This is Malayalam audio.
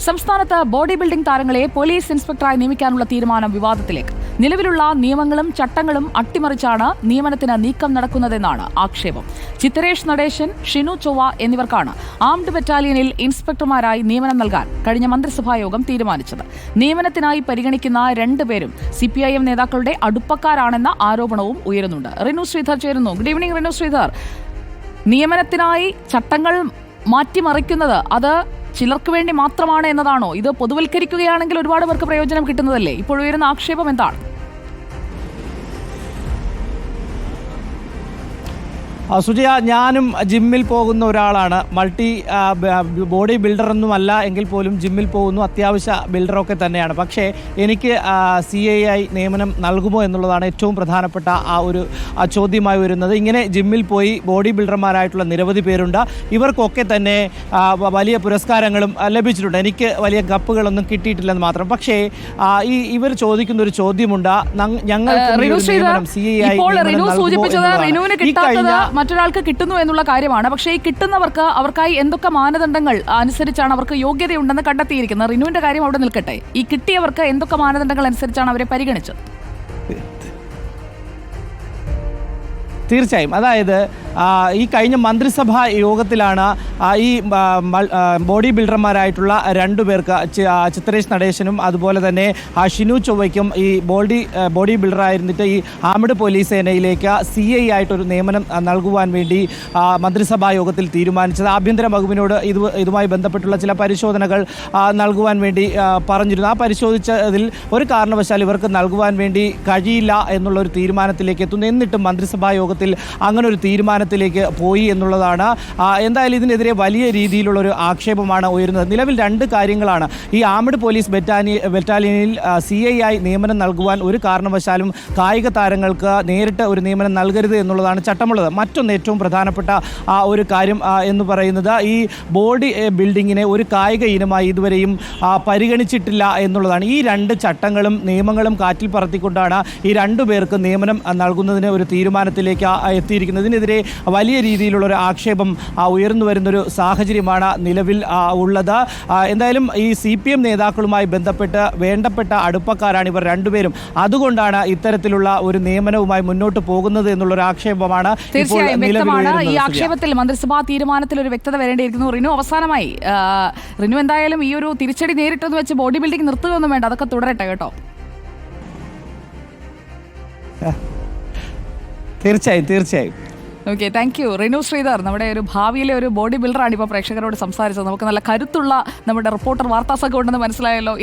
സംസ്ഥാനത്ത് ബോഡി ബിൽഡിംഗ് താരങ്ങളെ പോലീസ് ഇൻസ്പെക്ടറായി നിയമിക്കാനുള്ള തീരുമാനം വിവാദത്തിലേക്ക്. നിലവിലുള്ള നിയമങ്ങളും ചട്ടങ്ങളും അട്ടിമറിച്ചാണ് നിയമനത്തിന് നീക്കം നടക്കുന്നതെന്നാണ് ആക്ഷേപം. ചിത്തരേഷ് നടേശൻ, ഷിനു ചൊവ്വ എന്നിവർക്കാണ് ആംഡ് ബറ്റാലിയനിൽ ഇൻസ്പെക്ടർമാരായി നിയമനം നൽകാൻ കഴിഞ്ഞ മന്ത്രിസഭായോഗം തീരുമാനിച്ചത്. നിയമനത്തിനായി പരിഗണിക്കുന്ന രണ്ടുപേരും CPIM നേതാക്കളുടെ അടുപ്പക്കാരാണെന്ന ആരോപണവും ഉയരുന്നുണ്ട്. റിനു ശ്രീധർ ചേരുന്നു. Good evening Rinu Sreedhar. നിയമനത്തിനായി ചട്ടങ്ങൾ മാറ്റിമറിക്കുന്നത് അത് ചിലർക്ക് വേണ്ടി മാത്രമാണ് എന്നതാണോ? ഇത് പൊതുവൽക്കരിക്കുകയാണെങ്കിൽ ഒരുപാട് പേർക്ക് പ്രയോജനം കിട്ടുന്നതല്ലേ? ഇപ്പോൾ ഉയരുന്ന ആക്ഷേപം എന്താണ്? സുജയ, ഞാനും ജിമ്മിൽ പോകുന്ന ഒരാളാണ്. ബോഡി ബിൽഡറൊന്നുമല്ല എങ്കിൽ പോലും ജിമ്മിൽ പോകുന്നു, അത്യാവശ്യ ബിൽഡറൊക്കെ തന്നെയാണ്. പക്ഷേ എനിക്ക് CAI നിയമനം നൽകുമോ എന്നുള്ളതാണ് ഏറ്റവും പ്രധാനപ്പെട്ട ഒരു ചോദ്യമായി വരുന്നത്. ഇങ്ങനെ ജിമ്മിൽ പോയി ബോഡി ബിൽഡർമാരായിട്ടുള്ള നിരവധി പേരുണ്ട്. ഇവർക്കൊക്കെ തന്നെ വലിയ പുരസ്കാരങ്ങളും ലഭിച്ചിട്ടുണ്ട്. എനിക്ക് വലിയ കപ്പുകളൊന്നും കിട്ടിയിട്ടില്ലെന്ന് മാത്രം. പക്ഷേ ഇവർ ചോദിക്കുന്ന ഒരു ചോദ്യമുണ്ട്, മറ്റൊരാൾക്ക് കിട്ടുന്നു എന്നുള്ള കാര്യമാണ്. പക്ഷേ ഈ കിട്ടുന്നവർക്ക് അവർക്കായി എന്തൊക്കെ മാനദണ്ഡങ്ങൾ അനുസരിച്ചാണ് അവർക്ക് യോഗ്യതയുണ്ടെന്ന് കണ്ടെത്തിയിരിക്കുന്നത്? റിനുവിന്റെ കാര്യം അവിടെ നിൽക്കട്ടെ. ഈ കിട്ടിയവർക്ക് എന്തൊക്കെ മാനദണ്ഡങ്ങൾ അനുസരിച്ചാണ് അവരെ പരിഗണിച്ചത്? തീർച്ചയായും, അതായത് ഈ കഴിഞ്ഞ മന്ത്രിസഭാ യോഗത്തിലാണ് ഈ ബോഡി ബിൽഡർമാരായിട്ടുള്ള രണ്ടുപേർക്ക്, ചിത്തരേഷ് നടേശനും അതുപോലെ തന്നെ ഷിനു ചൊവ്വയ്ക്കും ഈ ബോഡി ബിൽഡറായിരുന്നിട്ട് ഈ ആംഡ് പോലീസ് സേനയിലേക്ക് CI ആയിട്ടൊരു നിയമനം നൽകുവാൻ വേണ്ടി മന്ത്രിസഭാ യോഗത്തിൽ തീരുമാനിച്ചത്. ആഭ്യന്തര വകുപ്പിനോട് ഇതുമായി ബന്ധപ്പെട്ടുള്ള ചില പരിശോധനകൾ നൽകുവാൻ വേണ്ടി പറഞ്ഞിരുന്നു. ആ പരിശോധിച്ചതിൽ ഒരു കാരണവശാൽ ഇവർക്ക് നൽകുവാൻ വേണ്ടി കഴിയില്ല എന്നുള്ളൊരു തീരുമാനത്തിലേക്ക് എത്തുന്നു. എന്നിട്ടും മന്ത്രിസഭാ യോഗത്തിൽ അങ്ങനെ ഒരു തീരുമാനത്തിലേക്ക് പോയി എന്നുള്ളതാണ്. എന്തായാലും ഇതിനെതിരെ വലിയ രീതിയിലുള്ളൊരു ആക്ഷേപമാണ് ഉയരുന്നത്. നിലവിൽ രണ്ട് കാര്യങ്ങളാണ്. ഈ ആംഡ് പോലീസ് ബറ്റാലിയനിൽ CI നിയമനം നൽകുവാൻ ഒരു കാരണവശാലും കായിക താരങ്ങൾക്ക് നേരിട്ട് ഒരു നിയമനം നൽകരുത് എന്നുള്ളതാണ് ചട്ടമുള്ളത്. മറ്റൊന്ന് ഏറ്റവും പ്രധാനപ്പെട്ട ഒരു കാര്യം എന്ന് പറയുന്നത്, ഈ ബോഡി ബിൽഡിങ്ങിനെ ഒരു കായിക ഇനമായി ഇതുവരെയും പരിഗണിച്ചിട്ടില്ല എന്നുള്ളതാണ്. ഈ രണ്ട് ചട്ടങ്ങളും നിയമങ്ങളും കാറ്റിൽ പറത്തിക്കൊണ്ടാണ് ഈ രണ്ടു പേർക്ക് നിയമനം നൽകുന്നതിന് ഒരു തീരുമാനത്തിലേക്ക് എത്തിയിരിക്കുന്നത്. ഇതിനെതിരെ വലിയ രീതിയിലുള്ളൊരു ആക്ഷേപം ഉയർന്നു വരുന്നൊരു സാഹചര്യമാണ് നിലവിൽ ഉള്ളത്. എന്തായാലും ഈ CPM നേതാക്കളുമായി ബന്ധപ്പെട്ട് വേണ്ടപ്പെട്ട അടുപ്പക്കാരാണ് ഇവർ രണ്ടുപേരും. അതുകൊണ്ടാണ് ഇത്തരത്തിലുള്ള ഒരു നിയമനവുമായി മുന്നോട്ട് പോകുന്നത് എന്നുള്ളൊരു ആക്ഷേപമാണ്. തീർച്ചയായും വ്യക്തമാണ്. ഈ ആക്ഷേപത്തിൽ മന്ത്രിസഭാ തീരുമാനത്തിൽ ഒരു വ്യക്തത വരേണ്ടിയിരിക്കുന്നു. റിനു, അവസാനമായി റിനു എന്തായാലും ഈ ഒരു തിരിച്ചടി നേരിട്ടെന്ന് വെച്ച് ബോഡി ബിൽഡിംഗ് നിർത്തുകയൊന്നും വേണ്ട, അതൊക്കെ തുടരട്ടെ കേട്ടോ. തീർച്ചയായും. Okay, thank you Rinu Sreedhar. നമ്മുടെ ഒരു ഭാവിയിലെ ഒരു ബോഡി ബിൽഡറാണ് ഇപ്പോൾ പ്രേക്ഷകരോട് സംസാരിച്ചത്. നമുക്ക് നല്ല കരുത്തുള്ള നമ്മുടെ റിപ്പോർട്ടർ വാർത്താ സംഘം ഉണ്ടെന്ന് മനസ്സിലായല്ലോ.